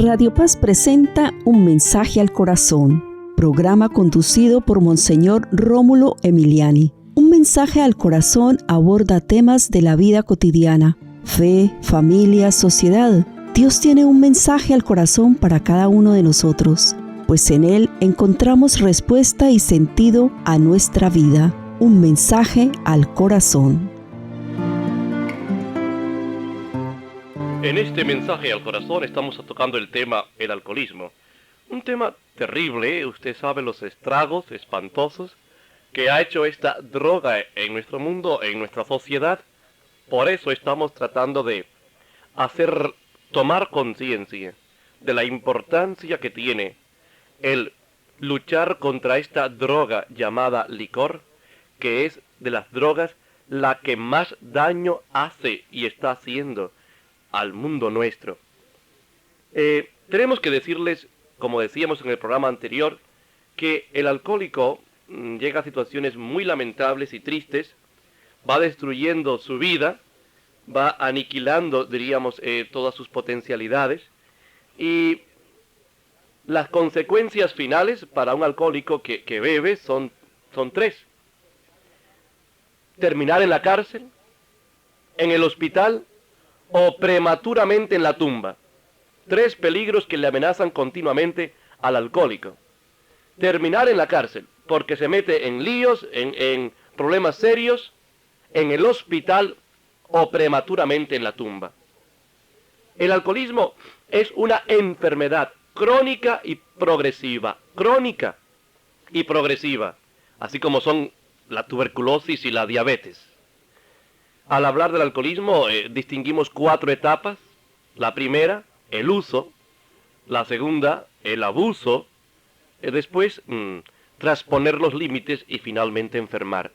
Radio Paz presenta Un mensaje al corazón, programa conducido por Monseñor Rómulo Emiliani. Un mensaje al corazón aborda temas de la vida cotidiana, fe, familia, sociedad. Dios tiene un mensaje al corazón para cada uno de nosotros, pues en él encontramos respuesta y sentido a nuestra vida. Un mensaje al corazón. En este mensaje al corazón estamos tocando el tema el alcoholismo. Un tema terrible, usted sabe los estragos espantosos que ha hecho esta droga en nuestro mundo, en nuestra sociedad. Por eso estamos tratando de tomar conciencia de la importancia que tiene el luchar contra esta droga llamada licor, que es de las drogas la que más daño hace y está haciendo al mundo nuestro. Tenemos que decirles, como decíamos en el programa anterior, que el alcohólico llega a situaciones muy lamentables y tristes, va destruyendo su vida, va aniquilando, diríamos, todas sus potencialidades, y las consecuencias finales para un alcohólico que bebe son tres: terminar en la cárcel, en el hospital o prematuramente en la tumba. Tres peligros que le amenazan continuamente al alcohólico. Terminar en la cárcel, porque se mete en líos, en problemas serios, en el hospital o prematuramente en la tumba. El alcoholismo es una enfermedad crónica y progresiva. Crónica y progresiva, así como son la tuberculosis y la diabetes. Al hablar del alcoholismo, distinguimos 4 etapas. La primera, el uso. La segunda, el abuso. Después, trasponer los límites y finalmente enfermar.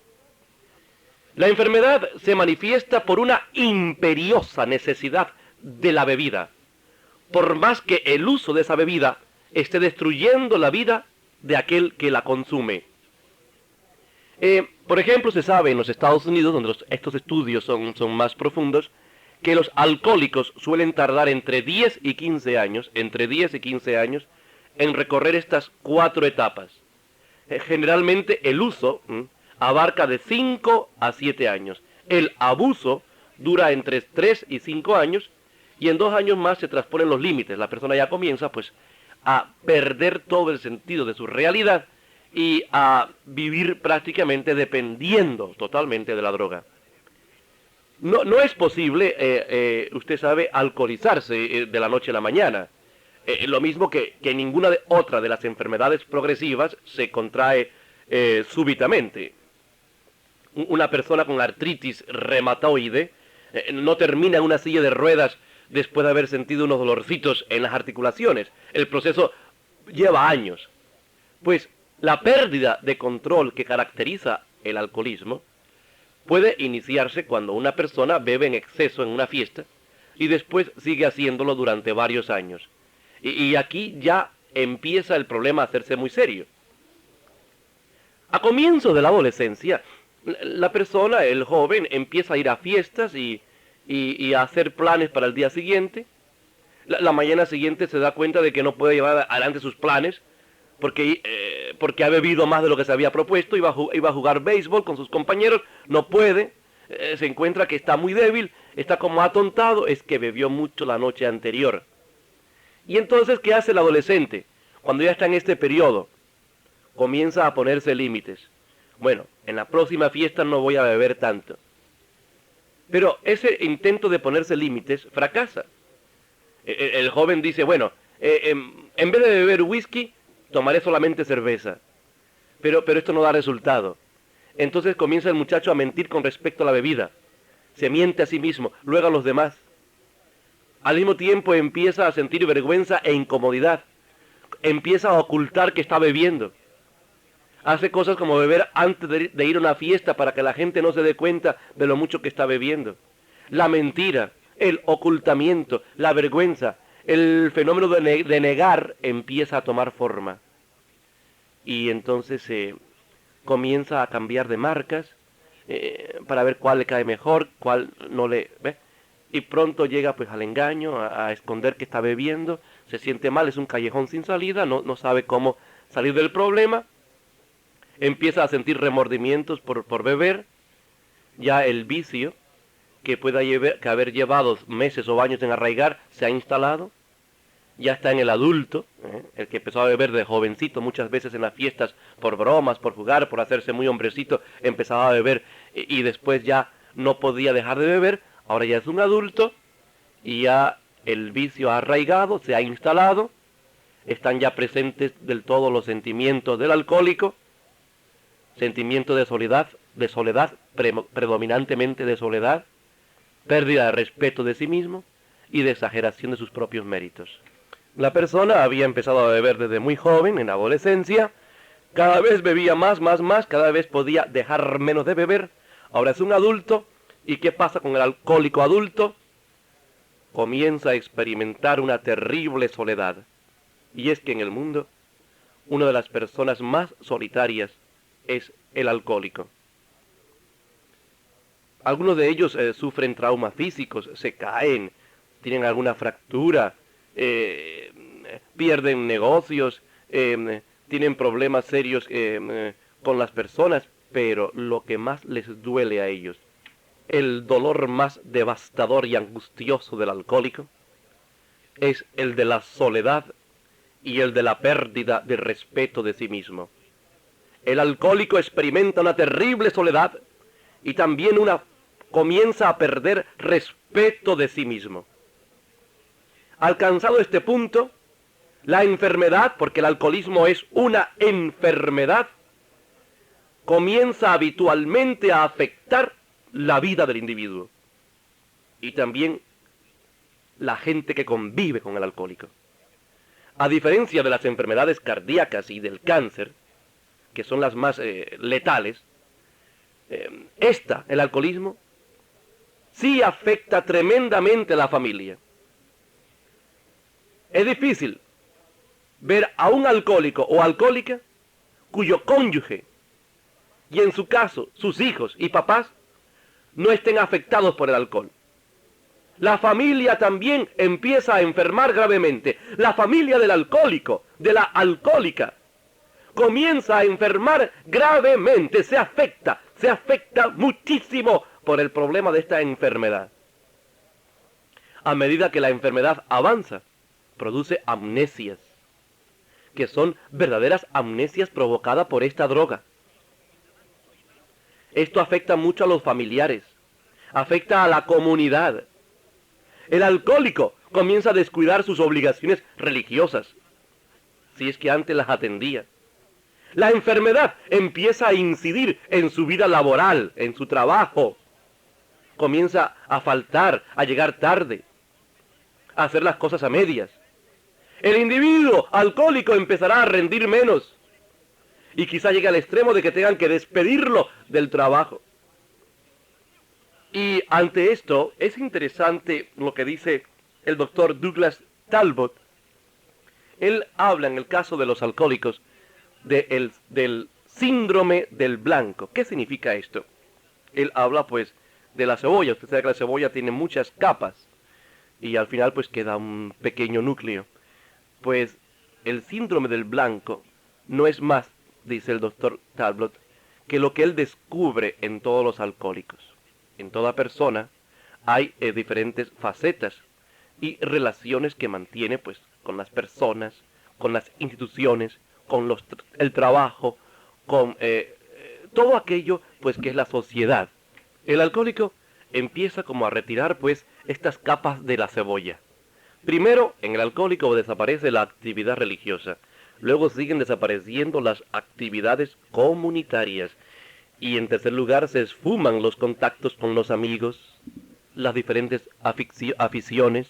La enfermedad se manifiesta por una imperiosa necesidad de la bebida, por más que el uso de esa bebida esté destruyendo la vida de aquel que la consume. Por ejemplo, se sabe en los Estados Unidos, donde estos estudios son más profundos, que los alcohólicos suelen tardar entre 10 y 15 años, en recorrer estas 4 etapas. Generalmente el uso abarca de 5 a 7 años. El abuso dura entre 3 y 5 años, y en 2 años más se transponen los límites. La persona ya comienza pues a perder todo el sentido de su realidad y a vivir prácticamente dependiendo totalmente de la droga. No es posible, usted sabe, alcoholizarse de la noche a la mañana. Lo mismo que ninguna otra de las enfermedades progresivas se contrae súbitamente. Una persona con artritis reumatoide no termina en una silla de ruedas después de haber sentido unos dolorcitos en las articulaciones. El proceso lleva años. Pues la pérdida de control que caracteriza el alcoholismo puede iniciarse cuando una persona bebe en exceso en una fiesta y después sigue haciéndolo durante varios años. Y aquí ya empieza el problema a hacerse muy serio. A comienzos de la adolescencia, la persona, el joven, empieza a ir a fiestas y a hacer planes para el día siguiente. La mañana siguiente se da cuenta de que no puede llevar adelante sus planes porque ha bebido más de lo que se había propuesto. Iba a jugar béisbol con sus compañeros, no puede, se encuentra que está muy débil, está como atontado, es que bebió mucho la noche anterior. Y entonces, ¿qué hace el adolescente? Cuando ya está en este periodo, comienza a ponerse límites. Bueno, en la próxima fiesta no voy a beber tanto. Pero ese intento de ponerse límites fracasa. El joven dice, bueno, en vez de beber whisky, tomaré solamente cerveza. Pero esto no da resultado. Entonces comienza el muchacho a mentir con respecto a la bebida. Se miente a sí mismo, luego a los demás. Al mismo tiempo empieza a sentir vergüenza e incomodidad. Empieza a ocultar que está bebiendo. Hace cosas como beber antes de ir a una fiesta para que la gente no se dé cuenta de lo mucho que está bebiendo. La mentira, el ocultamiento, la vergüenza, el fenómeno de negar empieza a tomar forma. Y entonces comienza a cambiar de marcas para ver cuál le cae mejor, cuál no le... ¿ve? Y pronto llega pues al engaño, a esconder que está bebiendo, se siente mal, es un callejón sin salida, no sabe cómo salir del problema, empieza a sentir remordimientos por beber, ya el vicio que que haber llevado meses o años en arraigar se ha instalado, ya está en el adulto, el que empezó a beber de jovencito, muchas veces en las fiestas, por bromas, por jugar, por hacerse muy hombrecito, empezaba a beber y después ya no podía dejar de beber, ahora ya es un adulto y ya el vicio ha arraigado, se ha instalado, están ya presentes del todo los sentimientos del alcohólico, sentimiento de soledad, predominantemente de soledad, pérdida de respeto de sí mismo y de exageración de sus propios méritos. La persona había empezado a beber desde muy joven, en adolescencia, cada vez bebía más, cada vez podía dejar menos de beber, ahora es un adulto, ¿y qué pasa con el alcohólico adulto? Comienza a experimentar una terrible soledad, y es que en el mundo, una de las personas más solitarias es el alcohólico. Algunos de ellos sufren traumas físicos, se caen, tienen alguna fractura, pierden negocios, tienen problemas serios con las personas, pero lo que más les duele a ellos, el dolor más devastador y angustioso del alcohólico, es el de la soledad y el de la pérdida de respeto de sí mismo. El alcohólico experimenta una terrible soledad y también comienza a perder respeto de sí mismo. Alcanzado este punto, la enfermedad, porque el alcoholismo es una enfermedad, comienza habitualmente a afectar la vida del individuo y también la gente que convive con el alcohólico. A diferencia de las enfermedades cardíacas y del cáncer, que son las más letales, el alcoholismo, sí afecta tremendamente a la familia. Es difícil ver a un alcohólico o alcohólica cuyo cónyuge, y en su caso sus hijos y papás, no estén afectados por el alcohol. La familia también empieza a enfermar gravemente. La familia del alcohólico, de la alcohólica, comienza a enfermar gravemente, se afecta muchísimo por el problema de esta enfermedad. A medida que la enfermedad avanza, produce amnesias, que son verdaderas amnesias provocadas por esta droga. Esto afecta mucho a los familiares, afecta a la comunidad. El alcohólico comienza a descuidar sus obligaciones religiosas, si es que antes las atendía. La enfermedad empieza a incidir en su vida laboral, en su trabajo. Comienza a faltar, a llegar tarde, a hacer las cosas a medias. El individuo alcohólico empezará a rendir menos y quizá llegue al extremo de que tengan que despedirlo del trabajo. Y ante esto es interesante lo que dice el doctor Douglas Talbot. Él habla en el caso de los alcohólicos del síndrome del blanco. ¿Qué significa esto? Él habla pues de la cebolla. Usted sabe que la cebolla tiene muchas capas y al final pues queda un pequeño núcleo. Pues el síndrome del blanco no es más, dice el doctor Talbot, que lo que él descubre en todos los alcohólicos. En toda persona hay diferentes facetas y relaciones que mantiene pues con las personas, con las instituciones, con el trabajo, con todo aquello pues que es la sociedad. El alcohólico empieza como a retirar pues estas capas de la cebolla. Primero, en el alcohólico desaparece la actividad religiosa, luego siguen desapareciendo las actividades comunitarias y en tercer lugar se esfuman los contactos con los amigos, las diferentes aficiones,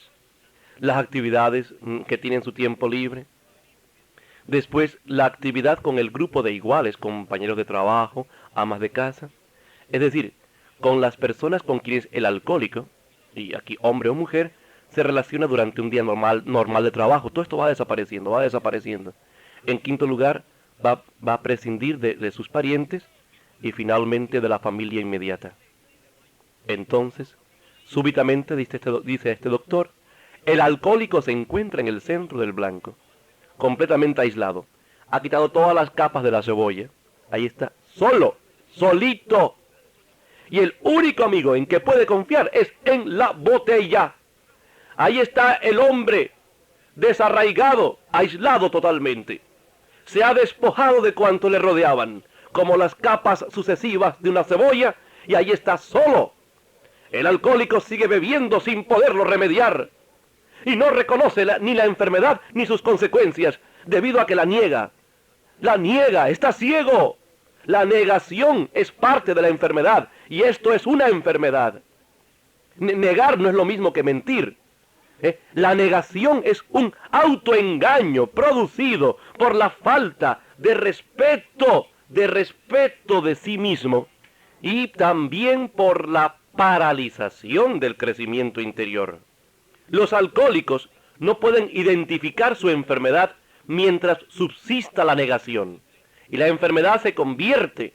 las actividades que tienen su tiempo libre. Después, la actividad con el grupo de iguales, compañeros de trabajo, amas de casa, es decir, con las personas con quienes el alcohólico, y aquí hombre o mujer, se relaciona durante un día normal de trabajo. Todo esto va desapareciendo. En quinto lugar, va a prescindir de sus parientes y finalmente de la familia inmediata. Entonces, súbitamente, dice este doctor, El alcohólico se encuentra en el centro del blanco, completamente aislado. Ha quitado todas las capas de la cebolla. Ahí está, solo, solito. Y el único amigo en que puede confiar es en la botella. Ahí está el hombre desarraigado, aislado totalmente. Se ha despojado de cuanto le rodeaban, como las capas sucesivas de una cebolla, y ahí está solo. El alcohólico sigue bebiendo sin poderlo remediar, y no reconoce ni la enfermedad ni sus consecuencias, debido a que la niega. La niega, está ciego. La negación es parte de la enfermedad, y esto es una enfermedad. Negar no es lo mismo que mentir. La negación es un autoengaño producido por la falta de respeto de sí mismo, y también por la paralización del crecimiento interior. Los alcohólicos no pueden identificar su enfermedad mientras subsista la negación, y la enfermedad se convierte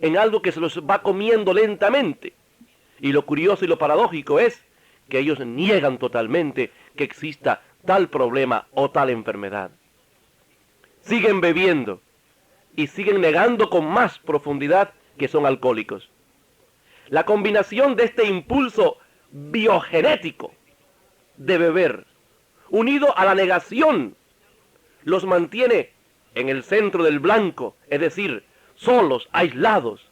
en algo que se los va comiendo lentamente. Y lo curioso y lo paradójico es que ellos niegan totalmente que exista tal problema o tal enfermedad. Siguen bebiendo y siguen negando con más profundidad que son alcohólicos. La combinación de este impulso biogenético de beber, unido a la negación, los mantiene en el centro del blanco, es decir, solos, aislados.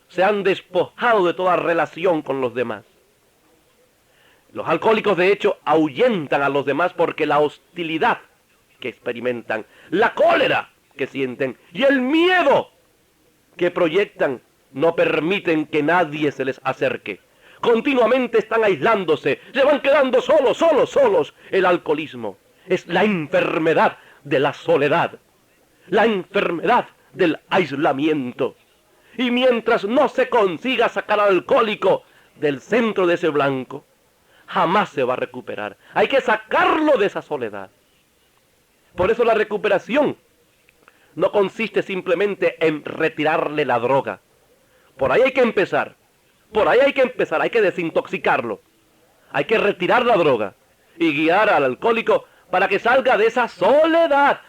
Se han despojado de toda relación con los demás. Los alcohólicos, de hecho, ahuyentan a los demás porque la hostilidad que experimentan, la cólera que sienten y el miedo que proyectan no permiten que nadie se les acerque. Continuamente están aislándose, se van quedando solos. El alcoholismo es la enfermedad de la soledad, la enfermedad del aislamiento. Y mientras no se consiga sacar al alcohólico del centro de ese blanco, jamás se va a recuperar. Hay que sacarlo de esa soledad. Por eso la recuperación no consiste simplemente en retirarle la droga. Por ahí hay que empezar. Hay que desintoxicarlo. Hay que retirar la droga y guiar al alcohólico para que salga de esa soledad.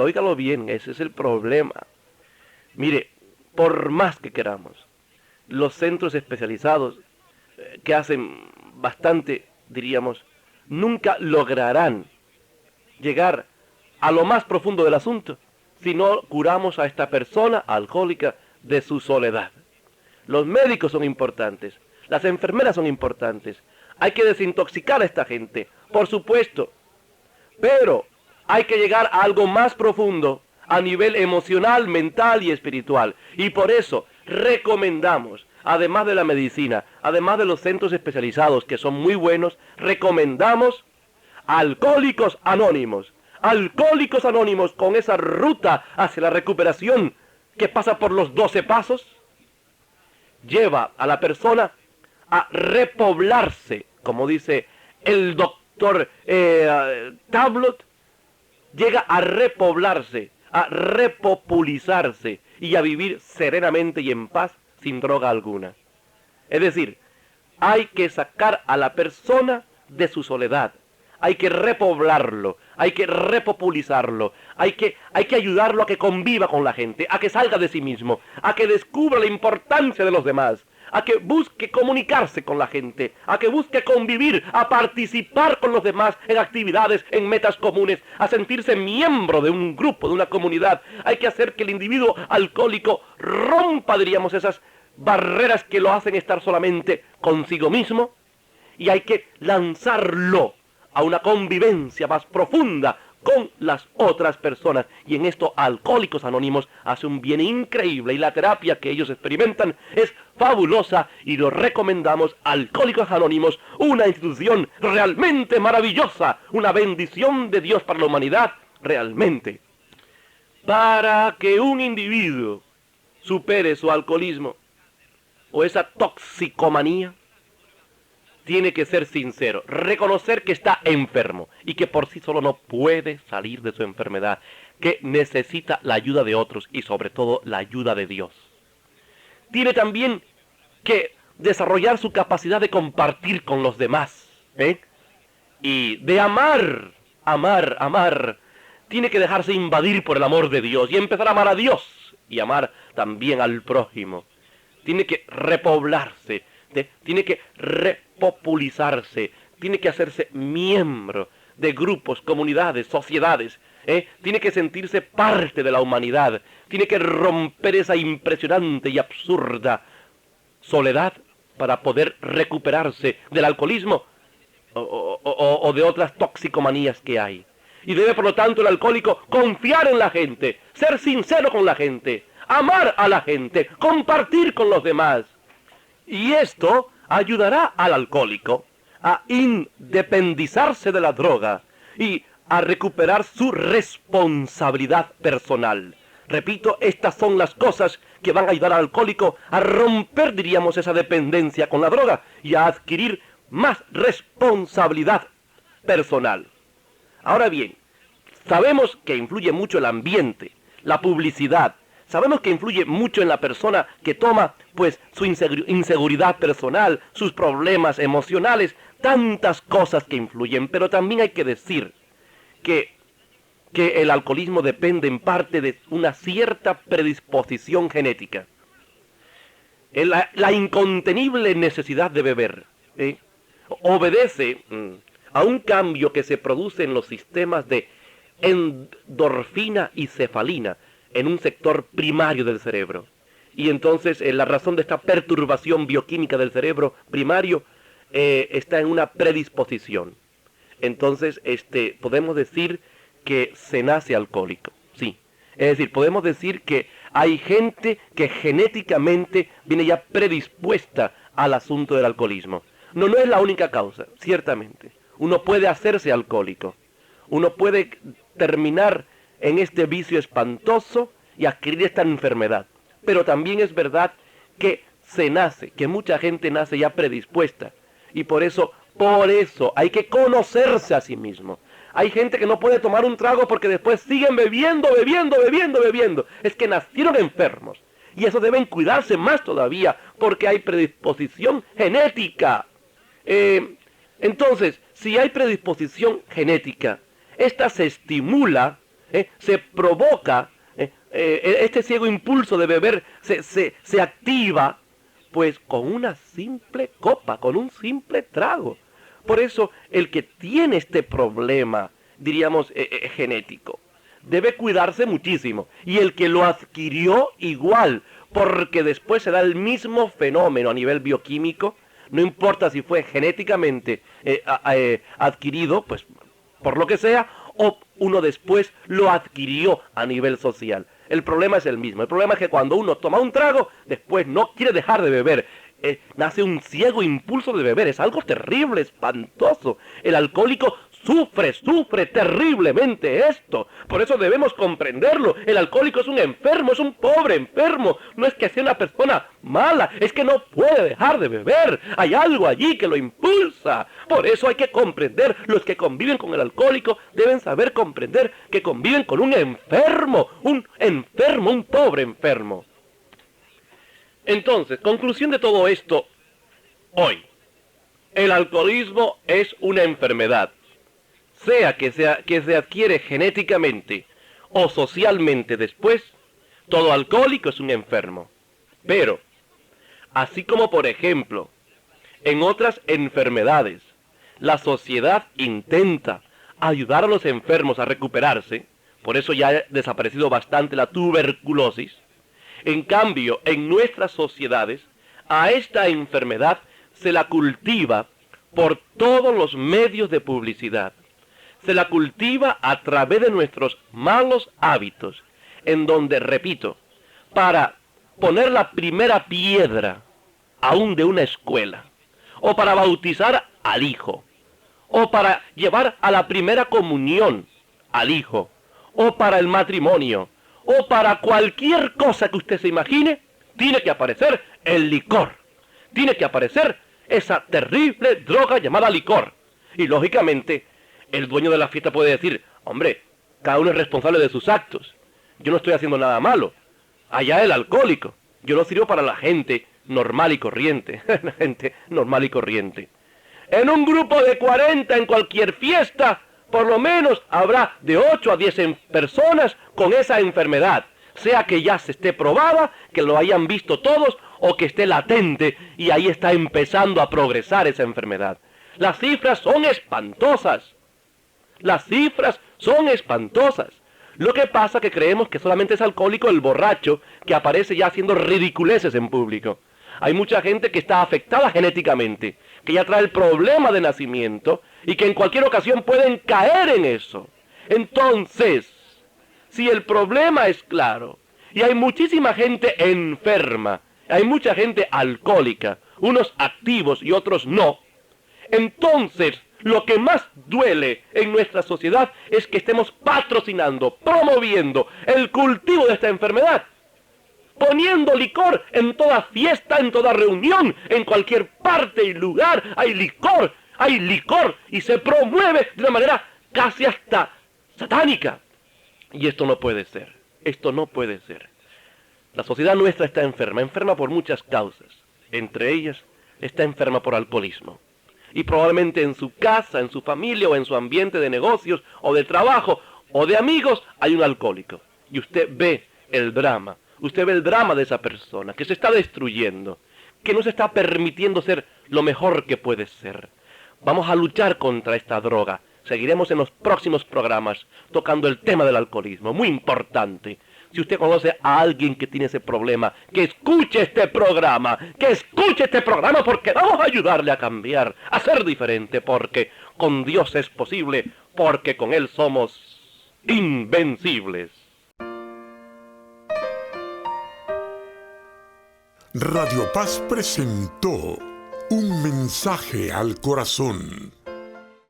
Óigalo bien, ese es el problema. Mire, por más que queramos, los centros especializados que hacen bastante, diríamos, nunca lograrán llegar a lo más profundo del asunto si no curamos a esta persona alcohólica de su soledad. Los médicos son importantes, las enfermeras son importantes, hay que desintoxicar a esta gente, por supuesto, pero hay que llegar a algo más profundo a nivel emocional, mental y espiritual. Y por eso recomendamos, además de la medicina, además de los centros especializados que son muy buenos, recomendamos Alcohólicos Anónimos. Alcohólicos Anónimos, con esa ruta hacia la recuperación que pasa por los 12 pasos, lleva a la persona a repoblarse, como dice el doctor Tablot, llega a repoblarse, a repopulizarse y a vivir serenamente y en paz sin droga alguna. Es decir, hay que sacar a la persona de su soledad, hay que repoblarlo, hay que repopulizarlo, hay que ayudarlo a que conviva con la gente, a que salga de sí mismo, a que descubra la importancia de los demás, a que busque comunicarse con la gente, a que busque convivir, a participar con los demás en actividades, en metas comunes, a sentirse miembro de un grupo, de una comunidad. Hay que hacer que el individuo alcohólico rompa, diríamos, esas barreras que lo hacen estar solamente consigo mismo, y hay que lanzarlo a una convivencia más profunda con las otras personas. Y en esto Alcohólicos Anónimos hace un bien increíble, y la terapia que ellos experimentan es fabulosa, y lo recomendamos. Alcohólicos Anónimos, una institución realmente maravillosa, una bendición de Dios para la humanidad, realmente. Para que un individuo supere su alcoholismo o esa toxicomanía, tiene que ser sincero, reconocer que está enfermo y que por sí solo no puede salir de su enfermedad, que necesita la ayuda de otros y sobre todo la ayuda de Dios. Tiene también que desarrollar su capacidad de compartir con los demás. ¿eh? Y de amar, tiene que dejarse invadir por el amor de Dios y empezar a amar a Dios y amar también al prójimo. Tiene que repoblarse, tiene que repopulizarse, tiene que hacerse miembro de grupos, comunidades, sociedades, tiene que sentirse parte de la humanidad, tiene que romper esa impresionante y absurda soledad para poder recuperarse del alcoholismo o de otras toxicomanías que hay. Y debe, por lo tanto, el alcohólico confiar en la gente, ser sincero con la gente, amar a la gente, compartir con los demás. Y esto ayudará al alcohólico a independizarse de la droga y a recuperar su responsabilidad personal. Repito, estas son las cosas que van a ayudar al alcohólico a romper, diríamos, esa dependencia con la droga y a adquirir más responsabilidad personal. Ahora bien, sabemos que influye mucho el ambiente, la publicidad. Sabemos que influye mucho en la persona que toma, pues, su inseguridad personal, sus problemas emocionales, tantas cosas que influyen. Pero también hay que decir que el alcoholismo depende en parte de una cierta predisposición genética. La incontenible necesidad de beber obedece a un cambio que se produce en los sistemas de endorfina y cefalina en un sector primario del cerebro. Y entonces la razón de esta perturbación bioquímica del cerebro primario está en una predisposición. Entonces podemos decir que se nace alcohólico, sí. Es decir, podemos decir que hay gente que genéticamente viene ya predispuesta al asunto del alcoholismo. No es la única causa, ciertamente. Uno puede hacerse alcohólico. Uno puede terminar en este vicio espantoso y adquirir esta enfermedad. Pero también es verdad que se nace, que mucha gente nace ya predispuesta. Y por eso hay que conocerse a sí mismo. Hay gente que no puede tomar un trago porque después siguen bebiendo. Es que nacieron enfermos. Y eso deben cuidarse más todavía porque hay predisposición genética. Entonces, si hay predisposición genética, esta se estimula, se provoca, este ciego impulso de beber se activa, pues con una simple copa, con un simple trago. Por eso, el que tiene este problema, diríamos, genético, debe cuidarse muchísimo. Y el que lo adquirió igual, porque después se da el mismo fenómeno a nivel bioquímico, no importa si fue genéticamente adquirido, pues por lo que sea, o uno después lo adquirió a nivel social. El problema es el mismo. El problema es que cuando uno toma un trago, después no quiere dejar de beber. Nace un ciego impulso de beber. Es algo terrible, espantoso. El alcohólico sufre terriblemente esto. Por eso debemos comprenderlo. El alcohólico es un enfermo, es un pobre enfermo. No es que sea una persona mala, es que no puede dejar de beber. Hay algo allí que lo impulsa. Por eso hay que comprender. Los que conviven con el alcohólico deben saber comprender que conviven con un enfermo, un pobre enfermo. Entonces, conclusión de todo esto, hoy, el alcoholismo es una enfermedad. Sea que se adquiere genéticamente o socialmente después, todo alcohólico es un enfermo. Pero, así como por ejemplo, en otras enfermedades, la sociedad intenta ayudar a los enfermos a recuperarse, por eso ya ha desaparecido bastante la tuberculosis. En cambio, en nuestras sociedades, a esta enfermedad se la cultiva por todos los medios de publicidad. Se la cultiva a través de nuestros malos hábitos, en donde, repito, para poner la primera piedra aún de una escuela, o para bautizar al hijo, o para llevar a la primera comunión al hijo, o para el matrimonio, o para cualquier cosa que usted se imagine, tiene que aparecer el licor. Tiene que aparecer esa terrible droga llamada licor. Y lógicamente, el dueño de la fiesta puede decir, hombre, cada uno es responsable de sus actos. Yo no estoy haciendo nada malo. Allá el alcohólico. Yo lo sirvo para la gente normal y corriente. La gente normal y corriente. En un grupo de 40 en cualquier fiesta, por lo menos habrá de 8 a 10 personas con esa enfermedad, sea que ya se esté probada, que lo hayan visto todos, o que esté latente y ahí está empezando a progresar esa enfermedad. Las cifras son espantosas. Las cifras son espantosas. Lo que pasa es que creemos que solamente es alcohólico el borracho que aparece ya haciendo ridiculeces en público. Hay mucha gente que está afectada genéticamente, que ya trae el problema de nacimiento y que en cualquier ocasión pueden caer en eso. Entonces, si el problema es claro y hay muchísima gente enferma, hay mucha gente alcohólica, unos activos y otros no, entonces lo que más duele en nuestra sociedad es que estemos patrocinando, promoviendo el cultivo de esta enfermedad, poniendo licor en toda fiesta, en toda reunión, en cualquier parte y lugar hay licor y se promueve de una manera casi hasta satánica. Y esto no puede ser, esto no puede ser. La sociedad nuestra está enferma por muchas causas. Entre ellas, está enferma por alcoholismo. Y probablemente en su casa, en su familia o en su ambiente de negocios o de trabajo o de amigos hay un alcohólico. Y usted ve el drama. Usted ve el drama de esa persona que se está destruyendo, que no se está permitiendo ser lo mejor que puede ser. Vamos a luchar contra esta droga. Seguiremos en los próximos programas tocando el tema del alcoholismo, muy importante. Si usted conoce a alguien que tiene ese problema, que escuche este programa, porque vamos a ayudarle a cambiar, a ser diferente, porque con Dios es posible, porque con Él somos invencibles. Radio Paz presentó Un mensaje al corazón